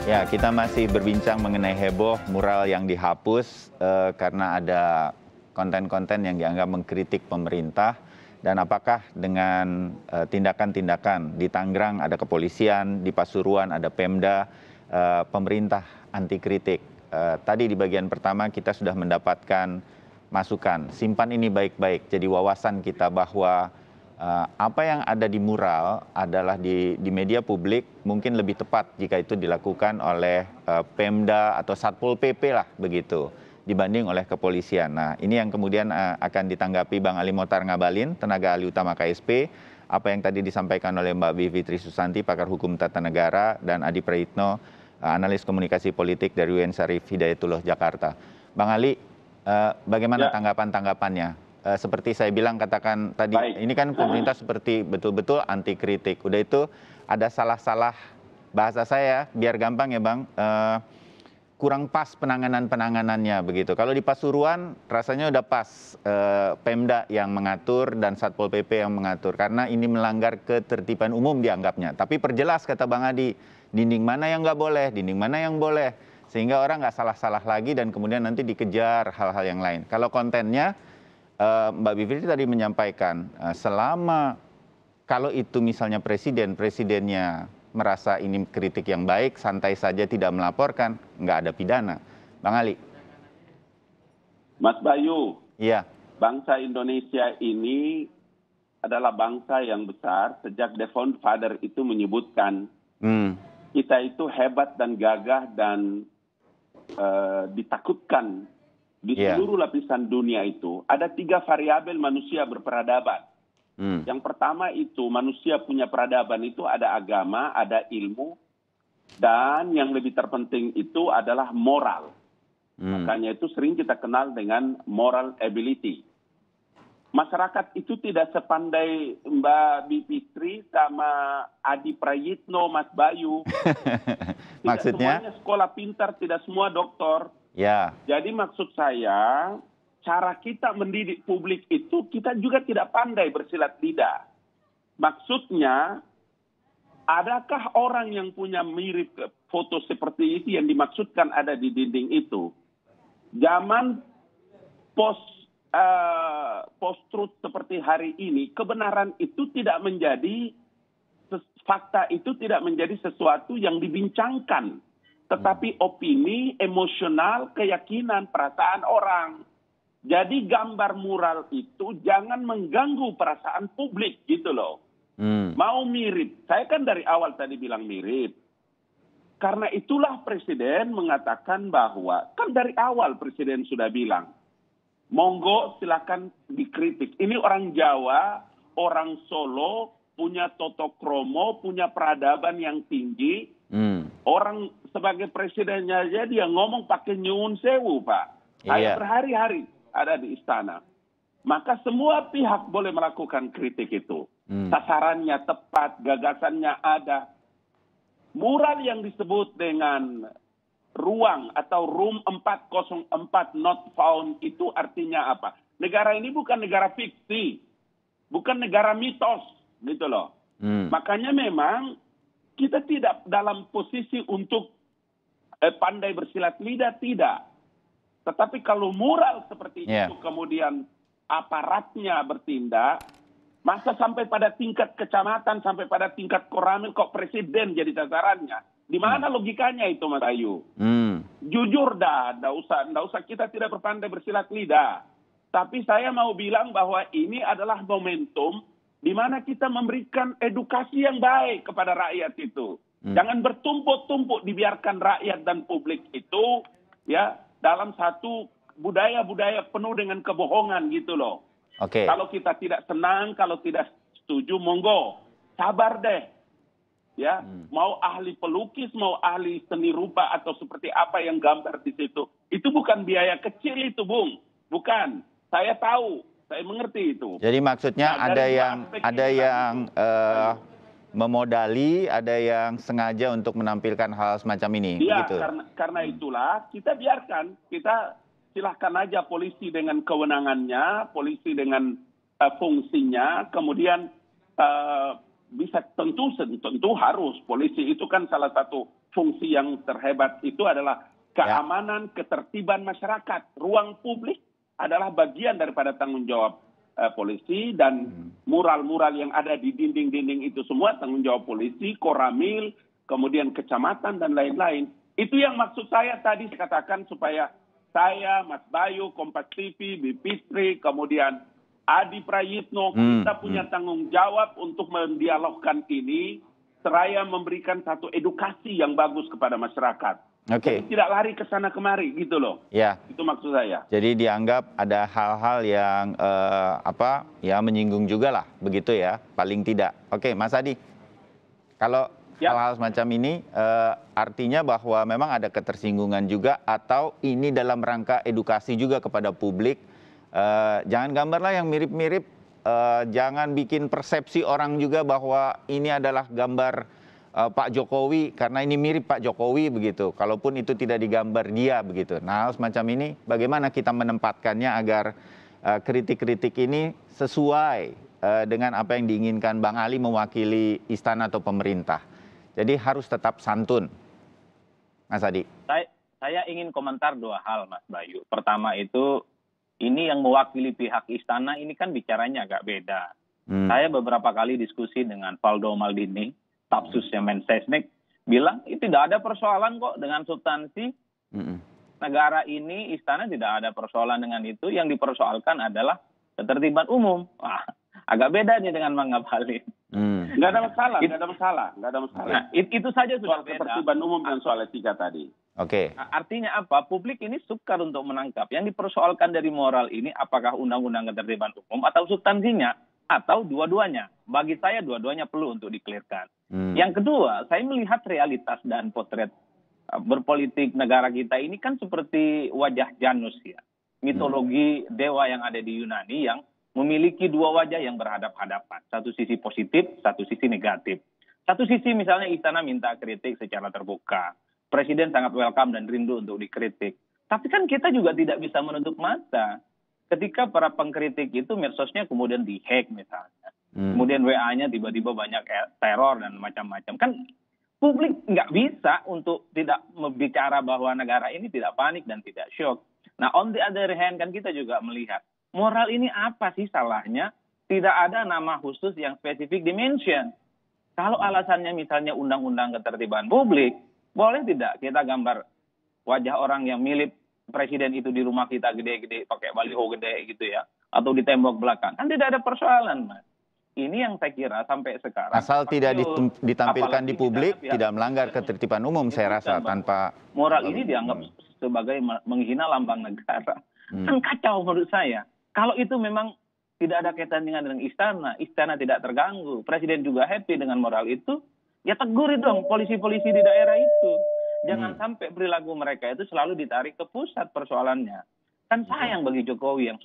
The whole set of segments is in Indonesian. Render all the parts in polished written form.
Ya, kita masih berbincang mengenai heboh mural yang dihapus karena ada konten-konten yang dianggap mengkritik pemerintah. Dan apakah dengan tindakan-tindakan di Tangerang ada kepolisian, di Pasuruan ada Pemda, pemerintah anti kritik. Tadi di bagian pertama kita sudah mendapatkan masukan. Simpan ini baik-baik, jadi wawasan kita bahwa apa yang ada di mural adalah di media publik mungkin lebih tepat jika itu dilakukan oleh Pemda atau Satpol PP lah begitu dibanding oleh kepolisian. Nah, ini yang kemudian akan ditanggapi Bang Ali Mohtar Ngabalin, tenaga ahli utama KSP, apa yang tadi disampaikan oleh Mbak Bivitri Susanti, pakar hukum tata negara, dan Adi Praitno, analis komunikasi politik dari UIN Syarif Hidayatullah Jakarta. Bang Ali, bagaimana tanggapan-tanggapannya? Seperti saya bilang katakan tadi, ini kan pemerintah seperti betul-betul anti kritik. Udah itu ada salah-salah bahasa saya, biar gampang ya Bang, kurang pas penanganannya begitu. Kalau di Pasuruan rasanya udah pas, Pemda yang mengatur dan Satpol PP yang mengatur, karena ini melanggar ketertiban umum dianggapnya. Tapi perjelas kata Bang Adi, dinding mana yang nggak boleh, dinding mana yang boleh, sehingga orang nggak salah-salah lagi dan kemudian nanti dikejar hal-hal yang lain. Kalau kontennya, Mbak Bivitri tadi menyampaikan, selama kalau itu misalnya presidennya merasa ini kritik yang baik, santai saja tidak melaporkan, nggak ada pidana. Bang Ali. Mas Bayu, Iya. Bangsa Indonesia ini adalah bangsa yang besar. Sejak The Founder Father itu menyebutkan, kita itu hebat dan gagah dan ditakutkan. Di seluruh lapisan dunia itu ada 3 variabel manusia berperadaban. Yang pertama itu manusia punya peradaban itu ada agama, ada ilmu, dan yang lebih terpenting itu adalah moral. Makanya itu sering kita kenal dengan moral ability. Masyarakat itu tidak sepandai Mbak Bivitri sama Adi Prayitno, Mas Bayu. Maksudnya? Semuanya sekolah pintar, tidak semua doktor. Ya. Jadi maksud saya, cara kita mendidik publik itu kita juga tidak pandai bersilat lidah. Maksudnya, adakah orang yang punya mirip foto seperti itu yang dimaksudkan ada di dinding itu? Zaman post-truth seperti hari ini, kebenaran itu tidak menjadi, fakta itu tidak menjadi sesuatu yang dibincangkan. Tetapi opini, emosional, keyakinan, perasaan orang. Jadi gambar mural itu jangan mengganggu perasaan publik gitu loh. Mau mirip, saya kan dari awal tadi bilang mirip. Karena itulah Presiden mengatakan bahwa, kan dari awal Presiden sudah bilang, monggo silakan dikritik. Ini orang Jawa, orang Solo, punya toto kromo, punya peradaban yang tinggi. Orang sebagai presidennya aja dia ngomong pakai nyuwun sewu, Pak. Saya berhari-hari ada di istana. Maka semua pihak boleh melakukan kritik itu. Sasarannya tepat, gagasannya ada. Mural yang disebut dengan ruang atau room 404 not found itu artinya apa? Negara ini bukan negara fiksi, bukan negara mitos, gitu loh. Makanya memang kita tidak dalam posisi untuk pandai bersilat lidah, tidak. Tetapi kalau mural seperti itu kemudian aparatnya bertindak, masa sampai pada tingkat kecamatan, sampai pada tingkat koramil kok presiden jadi sasarannya. Di mana logikanya itu, Mas Ayu? Jujur dah, nggak usah kita tidak berpandai bersilat lidah. Tapi saya mau bilang bahwa ini adalah momentum di mana kita memberikan edukasi yang baik kepada rakyat itu. Jangan bertumpuk-tumpuk dibiarkan rakyat dan publik itu ya dalam satu budaya-budaya penuh dengan kebohongan gitu loh. Kalau kita tidak senang, kalau tidak setuju, monggo sabar deh. Ya, mau ahli pelukis, mau ahli seni rupa atau seperti apa yang gambar di situ. Itu bukan biaya kecil itu, Bung. Bukan. Saya tahu. Saya mengerti itu. Jadi maksudnya ada yang memodali, ada yang sengaja untuk menampilkan hal semacam ini. Iya, begitu? karena itulah kita biarkan, kita silahkan aja polisi dengan kewenangannya, polisi dengan fungsinya, kemudian bisa tentu harus polisi itu kan salah satu fungsi yang terhebat itu adalah keamanan, ketertiban masyarakat. Ruang publik adalah bagian daripada tanggung jawab polisi, dan mural-mural yang ada di dinding-dinding itu semua tanggung jawab polisi, Koramil, kemudian kecamatan dan lain-lain. Itu yang maksud saya tadi katakan, supaya saya, Mas Bayu, Kompas TV, Bipitri, kemudian Adi Prayitno, kita punya tanggung jawab untuk mendialogkan ini, seraya memberikan satu edukasi yang bagus kepada masyarakat. Oke. Tidak lari ke sana kemari gitu loh. Ya. Itu maksud saya. Jadi dianggap ada hal-hal yang menyinggung juga lah, begitu ya, paling tidak. Oke, Mas Adi, kalau hal-hal semacam ini artinya bahwa memang ada ketersinggungan juga, atau ini dalam rangka edukasi juga kepada publik. Jangan gambarlah yang mirip-mirip, jangan bikin persepsi orang juga bahwa ini adalah gambar Pak Jokowi karena ini mirip Pak Jokowi begitu. Kalaupun itu tidak digambar dia begitu. Nah, hal semacam ini bagaimana kita menempatkannya agar kritik-kritik ini sesuai dengan apa yang diinginkan Bang Ali mewakili istana atau pemerintah. Jadi harus tetap santun. Mas Adi. Saya ingin komentar dua hal, Mas Bayu. Pertama itu, ini yang mewakili pihak istana ini kan bicaranya agak beda. Saya beberapa kali diskusi dengan Valdo Maldini, Stafsusnya Mensesnek, bilang tidak ada persoalan kok dengan substansi. Negara ini, istana tidak ada persoalan dengan itu. Yang dipersoalkan adalah ketertiban umum. Wah, agak beda nih dengan Bang Ngabalin. Nggak ada masalah. Nah, itu saja sudah soal beda. ketertiban umum dan soal etika tadi. Oke. Artinya apa? Publik ini sukar untuk menangkap. Yang dipersoalkan dari moral ini apakah undang-undang ketertiban umum atau substansinya, atau dua-duanya. Bagi saya dua-duanya perlu untuk dikelirkan. Yang kedua, saya melihat realitas dan potret berpolitik negara kita ini kan seperti wajah Janus ya. Mitologi dewa yang ada di Yunani yang memiliki dua wajah yang berhadap-hadapan. Satu sisi positif, satu sisi negatif. Satu sisi misalnya istana minta kritik secara terbuka. Presiden sangat welcome dan rindu untuk dikritik. Tapi kan kita juga tidak bisa menutup mata. Ketika para pengkritik itu medsosnya kemudian dihack misalnya. Kemudian WA-nya tiba-tiba banyak teror dan macam-macam. Kan publik nggak bisa untuk tidak berbicara bahwa negara ini tidak panik dan tidak shock. Nah, on the other hand kan kita juga melihat moral ini apa sih salahnya? Tidak ada nama khusus yang spesifik dimension. Kalau alasannya misalnya undang-undang ketertiban publik, boleh tidak kita gambar wajah orang yang mirip presiden itu di rumah kita gede-gede, pakai baliho gede gitu ya, atau di tembok belakang. Kan tidak ada persoalan, Mas. Ini yang saya kira sampai sekarang. Asal tidak ditampilkan di publik, tidak melanggar ketertiban umum, saya rasa, tanpa... Moral ini dianggap sebagai menghina lambang negara. Kan kacau menurut saya. Kalau itu memang tidak ada kaitan dengan istana tidak terganggu, presiden juga happy dengan moral itu, ya teguri dong polisi-polisi di daerah itu. Jangan sampai perilaku mereka itu selalu ditarik ke pusat persoalannya. Kan sayang bagi Jokowi yang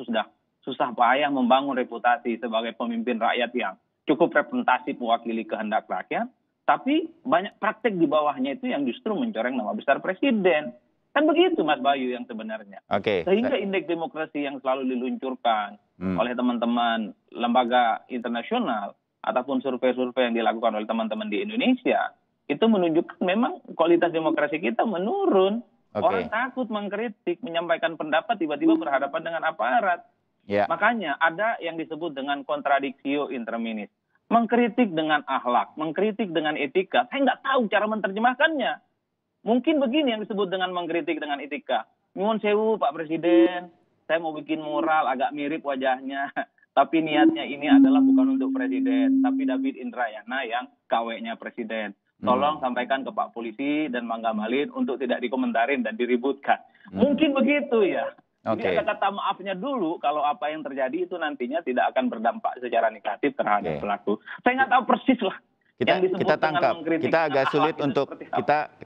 susah payah membangun reputasi sebagai pemimpin rakyat yang cukup representatif mewakili kehendak rakyat, tapi banyak praktek di bawahnya itu yang justru mencoreng nama besar presiden. Kan begitu Mas Bayu yang sebenarnya. Sehingga indeks demokrasi yang selalu diluncurkan oleh teman-teman lembaga internasional ataupun survei-survei yang dilakukan oleh teman-teman di Indonesia, itu menunjukkan memang kualitas demokrasi kita menurun. Orang takut mengkritik, menyampaikan pendapat, tiba-tiba berhadapan dengan aparat. Makanya ada yang disebut dengan contradictio interminis. Mengkritik dengan akhlak, mengkritik dengan etika. Saya nggak tahu cara menerjemahkannya. Mungkin begini yang disebut dengan mengkritik dengan etika. Nyuwun sewu Pak Presiden, saya mau bikin mural agak mirip wajahnya. Tapi niatnya ini adalah bukan untuk Presiden, tapi David Indrayana yang KW-nya Presiden. Tolong sampaikan ke Pak Polisi dan Bang Ngabalin untuk tidak dikomentarin dan diributkan. Mungkin begitu ya. Jadi ada kata maafnya dulu kalau apa yang terjadi itu nantinya tidak akan berdampak secara negatif terhadap pelaku. Saya nggak tahu persis lah. Kita tangkap. Kita agak sulit untuk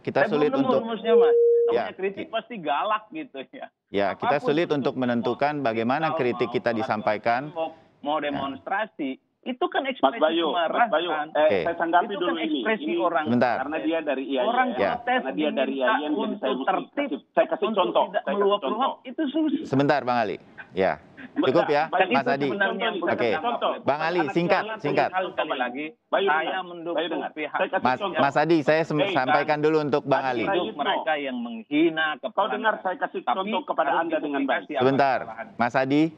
kita sulit untuk rumusnya, Mas. Namanya kritik pasti galak gitu ya. Ya, kita sulit untuk menentukan bagaimana kritik kita disampaikan. Mau demonstrasi Itu kan Mas ekspresi Bayu, kemarahan. saya tanggapi Itu dulu kan ini. ekspresi Ini orang. Sebentar. Karena dia dari IAIN. Orang Ya. protes Karena dia dari diminta IAIN, jadi untuk tertib, saya kasih untuk contoh. tidak Saya kasih meluap-luap, contoh. itu susah. Sebentar Bang Ali. Ya. Cukup ya, Baik, Mas itu Adi. sebenarnya yang perlu Oke. contoh. Bang Ali, Anak singkat, jalan, singkat. Sekali lagi, Bayu saya dengar. mendukung Bayu dengar. pihak Saya kasih contoh. Mas Adi, saya Hei, sampaikan dulu untuk Bang Adi, Ali. hidup mereka yang menghina Kau dengar saya kasih contoh kepada Anda dengan baik. Sebentar, Mas Adi.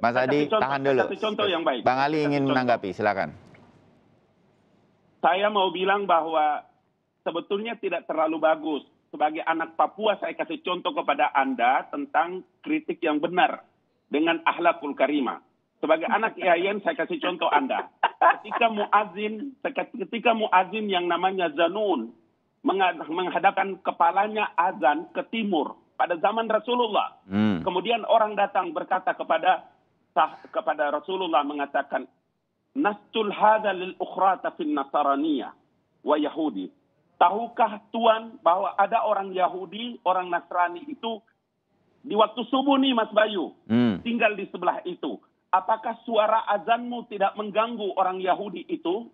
Mas saya Adi, kasih contoh, tahan saya dulu. kasih contoh yang baik. Bang Ali Saya kasih ingin contoh. menanggapi, silakan. Saya mau bilang bahwa sebetulnya tidak terlalu bagus. Sebagai anak Papua, saya kasih contoh kepada Anda tentang kritik yang benar dengan akhlakul karimah. Sebagai anak IAIN, saya kasih contoh Anda. Ketika muazin yang namanya Zanun menghadapkan kepalanya azan ke timur pada zaman Rasulullah. Kemudian orang datang berkata kepada Rasulullah mengatakan, Nastul hadha lil ukhrata fin Nasaraniyah wa Yahudi. Tahukah Tuan bahwa ada orang Yahudi, orang Nasrani itu di waktu subuh nih Mas Bayu, tinggal di sebelah itu. Apakah suara azanmu tidak mengganggu orang Yahudi itu?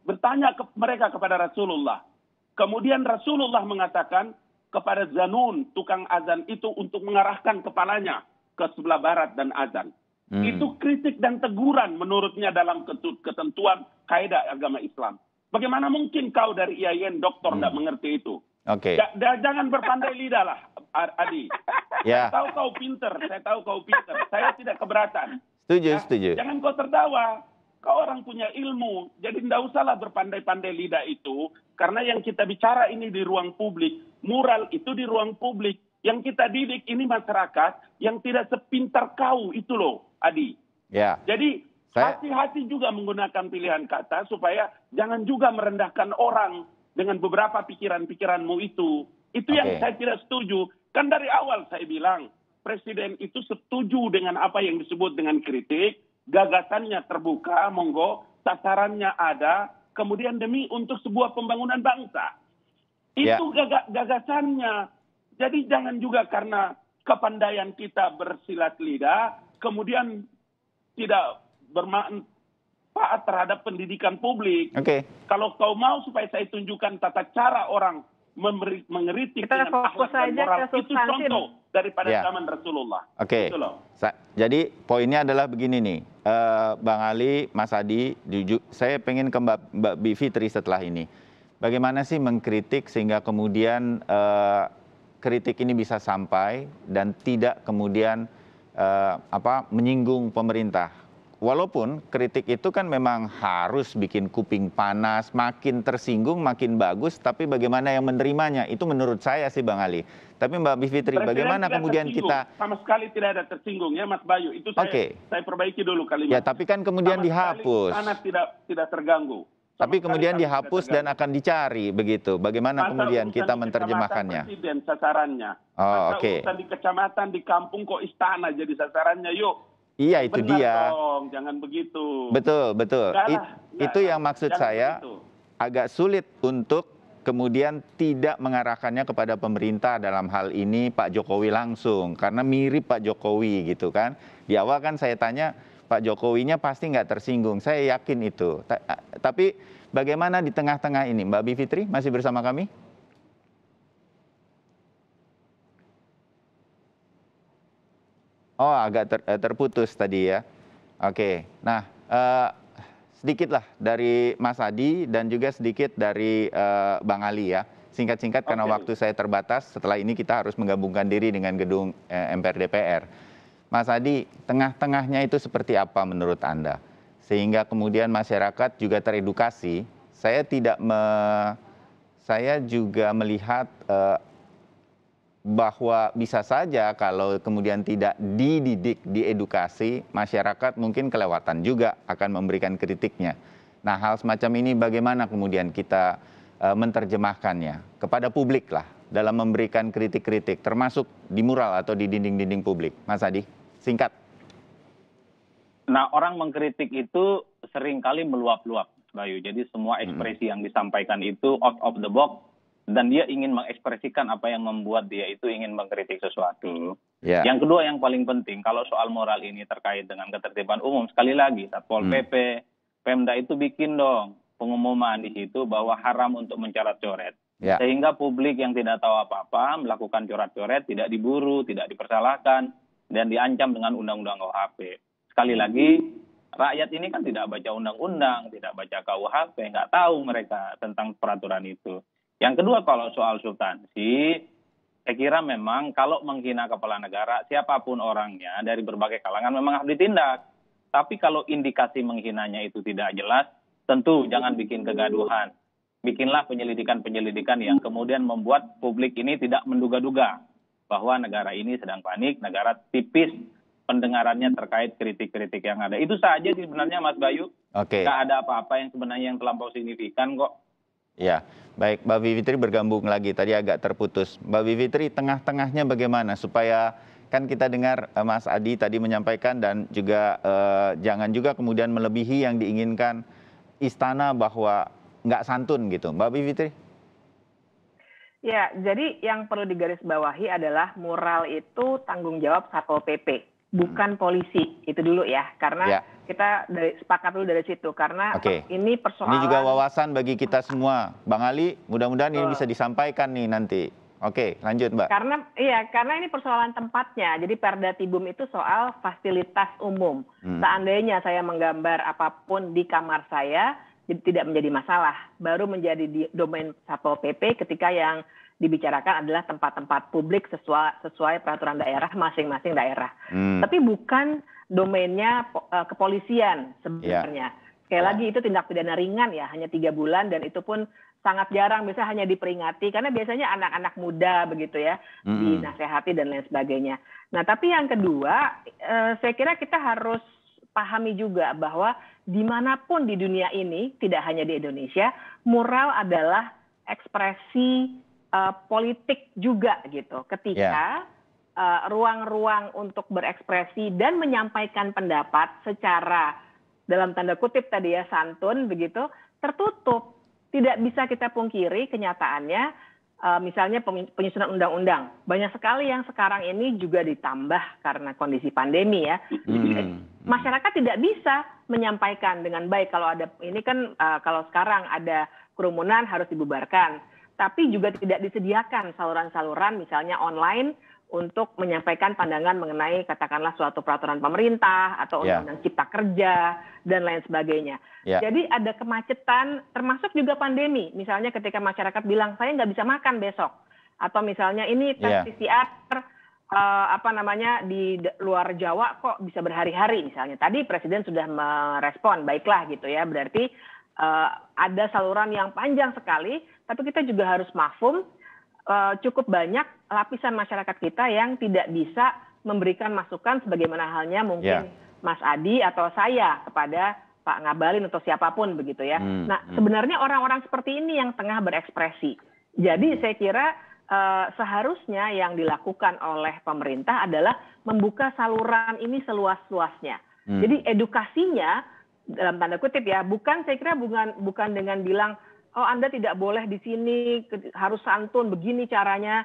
Bertanya mereka kepada Rasulullah. Kemudian Rasulullah mengatakan kepada Zanun, tukang azan itu untuk mengarahkan kepalanya ke sebelah barat dan azan. Itu kritik dan teguran menurutnya dalam ketentuan kaidah agama Islam. Bagaimana mungkin kau dari IAIN doktor tidak mengerti itu? Oke. Jangan berpandai lidah lah, Adi. Ya. Saya tahu kau pinter. Saya tidak keberatan. Setuju. Jangan kau tertawa. Kau orang punya ilmu. Jadi tidak usahlah berpandai-pandai lidah itu. Karena yang kita bicara ini di ruang publik. Mural itu di ruang publik. Yang kita didik ini masyarakat yang tidak sepintar kau itu loh, Adi. Ya. Jadi hati-hati juga menggunakan pilihan kata supaya jangan juga merendahkan orang dengan beberapa pikiran-pikiranmu itu. Itu yang saya tidak setuju. Kan dari awal saya bilang, Presiden itu setuju dengan apa yang disebut dengan kritik, gagasannya terbuka, monggo, sasarannya ada, kemudian demi untuk sebuah pembangunan bangsa. Itu gagasannya. Jadi jangan juga karena kepandaian kita bersilat lidah, kemudian tidak bermanfaat terhadap pendidikan publik. Kalau kau mau supaya saya tunjukkan tata cara orang mengeritik dengan akhlak dan moral, itu contoh daripada zaman Rasulullah. Gitu loh. Jadi poinnya adalah begini nih, Bang Ali, Mas Adi, saya pengen ke Mbak Bivitri setelah ini. Bagaimana sih mengkritik sehingga kemudian kritik ini bisa sampai dan tidak kemudian menyinggung pemerintah. Walaupun kritik itu kan memang harus bikin kuping panas, makin tersinggung makin bagus, tapi bagaimana yang menerimanya itu menurut saya sih Bang Ali. Tapi Mbak Bivitri, bagaimana kemudian kita sama sekali tidak ada tersinggung ya Mas Bayu. Itu saya perbaiki dulu kalimat. Ya, tapi kan kemudian dihapus. Panas tidak terganggu. Tapi kemudian dihapus dan akan dicari begitu. Bagaimana kemudian kita menerjemahkannya? Presiden sasarannya. Urusan di kecamatan, di kampung kok istana jadi sasarannya, yuk. Iya, itu benar dia. Dong, jangan begitu. Betul. Itu yang maksud saya begitu. Agak sulit untuk kemudian tidak mengarahkannya kepada pemerintah dalam hal ini Pak Jokowi langsung. Karena mirip Pak Jokowi gitu kan. Di awal kan saya tanya, Pak Jokowinya pasti nggak tersinggung, saya yakin itu. Tapi bagaimana di tengah-tengah ini, Mbak Bivitri masih bersama kami? Oh, agak terputus tadi ya. Oke, nah sedikitlah dari Mas Adi dan juga sedikit dari Bang Ali ya. Singkat-singkat karena waktu saya terbatas, setelah ini kita harus menggabungkan diri dengan gedung MPR DPR. Mas Adi, tengah-tengahnya itu seperti apa menurut Anda? Sehingga kemudian masyarakat juga teredukasi. Saya juga melihat bahwa bisa saja kalau kemudian tidak dididik, diedukasi, masyarakat mungkin kelewatan juga akan memberikan kritiknya. Nah, hal semacam ini bagaimana kemudian kita menerjemahkannya kepada publik lah dalam memberikan kritik-kritik, termasuk di mural atau di dinding-dinding publik. Mas Adi, singkat. Nah, orang mengkritik itu seringkali meluap-luap, Bayu. Jadi semua ekspresi yang disampaikan itu out of the box, dan dia ingin mengekspresikan apa yang membuat dia itu ingin mengkritik sesuatu. Ya. Yang kedua yang paling penting, kalau soal moral ini terkait dengan ketertiban umum, sekali lagi Satpol PP, Pemda itu bikin dong pengumuman di situ bahwa haram untuk mencoret-coret. Ya. Sehingga publik yang tidak tahu apa-apa melakukan coret-coret tidak diburu, tidak dipersalahkan, dan diancam dengan undang-undang KUHP. Sekali lagi, rakyat ini kan tidak baca undang-undang, tidak baca KUHP, nggak tahu mereka tentang peraturan itu. Yang kedua, kalau soal substansi, saya kira memang kalau menghina kepala negara, siapapun orangnya dari berbagai kalangan memang harus ditindak. Tapi kalau indikasi menghinanya itu tidak jelas, tentu jangan bikin kegaduhan. Bikinlah penyelidikan-penyelidikan yang kemudian membuat publik ini tidak menduga-duga bahwa negara ini sedang panik, negara tipis pendengarannya terkait kritik-kritik yang ada. Itu saja sebenarnya Mas Bayu. Oke. Nggak ada apa-apa yang sebenarnya yang terlampau signifikan kok. Ya, baik Mbak Bivitri bergabung lagi, tadi agak terputus. Mbak Bivitri, tengah-tengahnya bagaimana supaya kan kita dengar Mas Adi tadi menyampaikan dan juga jangan juga kemudian melebihi yang diinginkan istana bahwa nggak santun gitu. Mbak Bivitri? Ya, jadi yang perlu digarisbawahi adalah moral itu tanggung jawab Satpol PP, bukan polisi. Itu dulu ya, karena kita sepakat dulu dari situ. Karena ini persoalan... Ini juga wawasan bagi kita semua. Bang Ali, mudah-mudahan ini bisa disampaikan nih nanti. Oke, lanjut Mbak. Karena ini persoalan tempatnya. Jadi Perda Tibum itu soal fasilitas umum. Seandainya saya menggambar apapun di kamar saya, jadi tidak menjadi masalah. Baru menjadi domain Satpol PP ketika yang dibicarakan adalah tempat-tempat publik sesuai peraturan daerah masing-masing daerah. Tapi bukan domainnya kepolisian sebenarnya. Sekali lagi itu tindak pidana ringan ya, hanya 3 bulan dan itu pun sangat jarang, bisa hanya diperingati karena biasanya anak-anak muda begitu ya, dinasehati dan lain sebagainya. Nah, tapi yang kedua, saya kira kita harus pahami juga bahwa dimanapun di dunia ini, tidak hanya di Indonesia, moral adalah ekspresi politik juga gitu. Ketika ruang-ruang untuk berekspresi dan menyampaikan pendapat secara dalam tanda kutip tadi ya santun begitu tertutup. Tidak bisa kita pungkiri kenyataannya, misalnya penyusunan undang-undang. Banyak sekali yang sekarang ini juga ditambah karena kondisi pandemi ya. Masyarakat tidak bisa menyampaikan dengan baik. Kalau ada ini kan kalau sekarang ada kerumunan harus dibubarkan. Tapi juga tidak disediakan saluran-saluran misalnya online untuk menyampaikan pandangan mengenai katakanlah suatu peraturan pemerintah atau undang-undang cipta kerja dan lain sebagainya. Jadi ada kemacetan termasuk juga pandemi. Misalnya ketika masyarakat bilang saya nggak bisa makan besok. Atau misalnya ini tes PCR di luar Jawa kok bisa berhari-hari misalnya. Tadi Presiden sudah merespon baiklah gitu ya. Berarti ada saluran yang panjang sekali. Tapi kita juga harus mafhum cukup banyak lapisan masyarakat kita yang tidak bisa memberikan masukan sebagaimana halnya mungkin Mas Adi atau saya kepada Pak Ngabalin atau siapapun begitu ya. Nah, sebenarnya orang-orang seperti ini yang tengah berekspresi. Jadi saya kira seharusnya yang dilakukan oleh pemerintah adalah membuka saluran ini seluas-luasnya. Jadi edukasinya dalam tanda kutip ya, saya kira bukan dengan bilang oh Anda tidak boleh di sini, harus santun, begini caranya.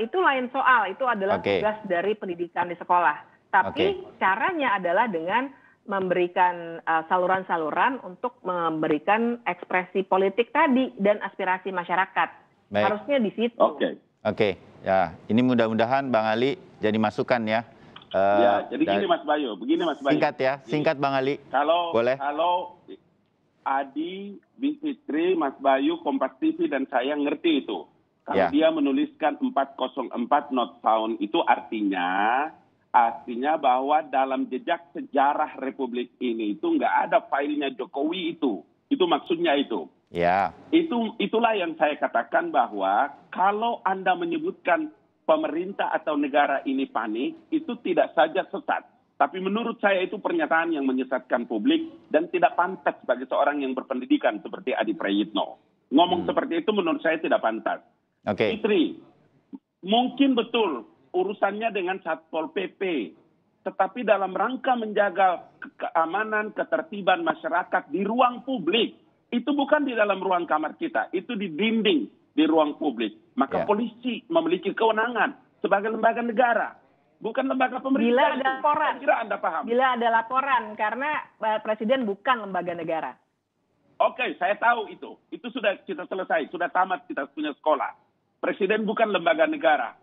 Itu lain soal, itu adalah tugas dari pendidikan di sekolah. Tapi caranya adalah dengan memberikan saluran-saluran untuk memberikan ekspresi politik tadi dan aspirasi masyarakat. Baik. Harusnya di situ. Oke. Ya, ini mudah-mudahan Bang Ali jadi masukan ya. Jadi gini Mas Bayu, Singkat ya, singkat Bang Ali. Boleh? Kalau Adi, Bivitri, Mas Bayu, Kompas TV, dan saya ngerti itu. Kalau dia menuliskan 404 not found, itu artinya bahwa dalam jejak sejarah Republik ini itu nggak ada filenya Jokowi itu. Itu maksudnya itu. Itulah yang saya katakan bahwa kalau Anda menyebutkan pemerintah atau negara ini panik, itu tidak saja sesat. Tapi menurut saya itu pernyataan yang menyesatkan publik dan tidak pantas bagi seorang yang berpendidikan seperti Adi Prayitno. Ngomong seperti itu menurut saya tidak pantas. Fitri, mungkin betul urusannya dengan Satpol PP. Tetapi dalam rangka menjaga keamanan, ketertiban masyarakat di ruang publik. Itu bukan di dalam ruang kamar kita, itu di dinding. di ruang publik, maka Ya. polisi memiliki kewenangan sebagai lembaga negara, bukan lembaga pemerintah. Bila ada itu. laporan. Saya kira Anda paham. Bila ada laporan, karena Presiden bukan lembaga negara. Oke, saya tahu itu. Itu sudah kita selesai, sudah tamat kita punya sekolah. Presiden bukan lembaga negara.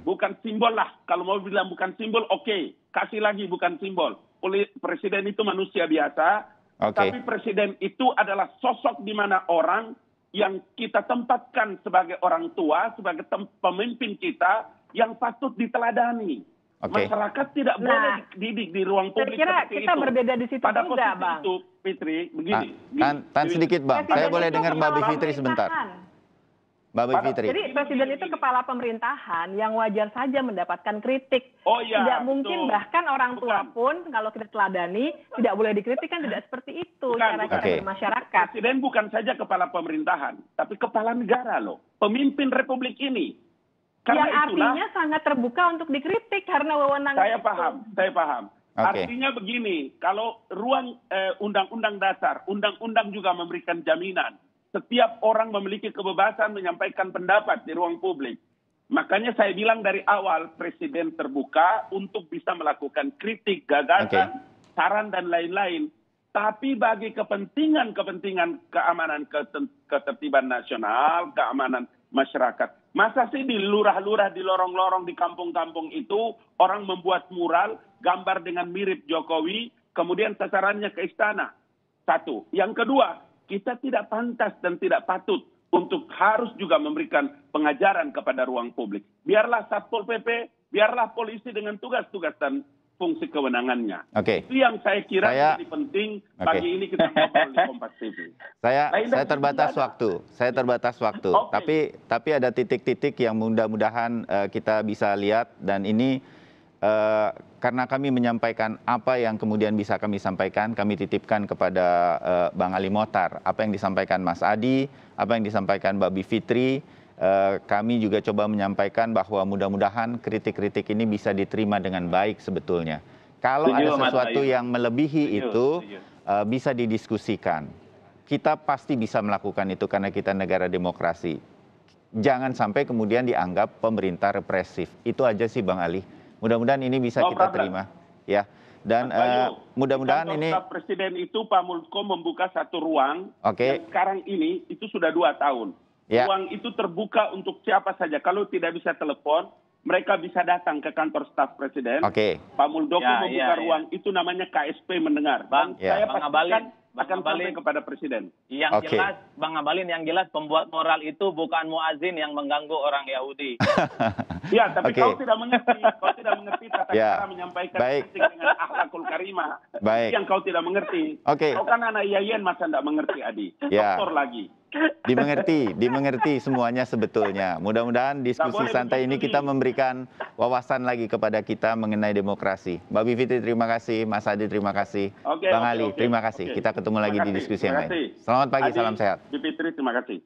Bukan simbol lah. Kalau mau bilang bukan simbol, oke. Kasih lagi bukan simbol. Presiden itu manusia biasa, tapi presiden itu adalah sosok di mana orang yang kita tempatkan sebagai orang tua, sebagai pemimpin kita yang patut diteladani. Masyarakat tidak boleh dididik di ruang publik saya kira seperti kita itu. berbeda di situ Pada juga, posisi Bang. itu, Fitri, begini. Tan sedikit, Bang. Saya boleh itu dengar Mbak kepala Bivitri sebentar. pemerintahan. Mbak Bivitri. Jadi presiden itu kepala pemerintahan yang wajar saja mendapatkan kritik. Oh iya, Tidak mungkin betul. bahkan orang tua pun kalau kita teladani tidak boleh dikritik, kan tidak seperti itu cara kita bermasyarakat. Presiden bukan saja kepala pemerintahan, tapi kepala negara loh. Pemimpin republik ini. Karena Yang artinya sangat terbuka untuk dikritik karena wewenang. Saya paham. Artinya begini, kalau ruang undang-undang dasar, undang-undang juga memberikan jaminan. Setiap orang memiliki kebebasan menyampaikan pendapat di ruang publik. Makanya saya bilang dari awal, Presiden terbuka untuk bisa melakukan kritik, gagasan, saran, dan lain-lain. Tapi bagi kepentingan keamanan ketertiban nasional, keamanan masyarakat. Masa sih di lurah-lurah, di lorong-lorong, di kampung-kampung itu, orang membuat mural, gambar dengan mirip Jokowi, kemudian sasarannya ke istana. Satu. Yang kedua, kita tidak pantas dan tidak patut untuk harus juga memberikan pengajaran kepada ruang publik. Biarlah Satpol PP, biarlah polisi dengan tugas-tugas dan fungsi kewenangannya. Itu yang saya kira menjadi penting pagi ini kita ngobrol di Kompas TV. Saya terbatas waktu. Tapi ada titik-titik yang mudah-mudahan kita bisa lihat, dan ini karena kami menyampaikan apa yang kemudian bisa kami sampaikan, kami titipkan kepada Bang Ali Mohtar. Apa yang disampaikan Mas Adi, apa yang disampaikan Mbak Bivitri, kami juga coba menyampaikan bahwa mudah-mudahan kritik-kritik ini bisa diterima dengan baik sebetulnya. Kalau ada sesuatu yang melebihi itu, bisa didiskusikan. Kita pasti bisa melakukan itu karena kita negara demokrasi. Jangan sampai kemudian dianggap pemerintah represif. Itu aja sih Bang Ali. Mudah-mudahan ini bisa kita terima, ya. Dan mudah-mudahan ini Presiden itu Pak Muldoko membuka satu ruang yang sekarang ini itu sudah 2 tahun. Ruang itu terbuka untuk siapa saja. Kalau tidak bisa telepon, mereka bisa datang ke kantor staf Presiden. Pak Muldoko membuka ruang itu namanya KSP mendengar. Saya pastikan akan sampai kepada Presiden. Yang jelas, Bang Abalin, yang jelas pembuat moral itu bukan muazin yang mengganggu orang Yahudi. Ya, tapi kau tidak mengerti. Kau tidak mengerti tata cara menyampaikan kritik dengan akhlakul karimah. Yang kau tidak mengerti. Kau kan anak Yayan, masa tidak mengerti, Adi? Doktor lagi. Dimengerti semuanya sebetulnya. Mudah-mudahan diskusi santai ini kita memberikan wawasan lagi kepada kita mengenai demokrasi. Mbak Bivitri terima kasih, Mas Adi terima kasih, Bang Ali terima kasih. Kita ketemu lagi di diskusi yang lain. Selamat pagi, salam sehat. Bivitri terima kasih.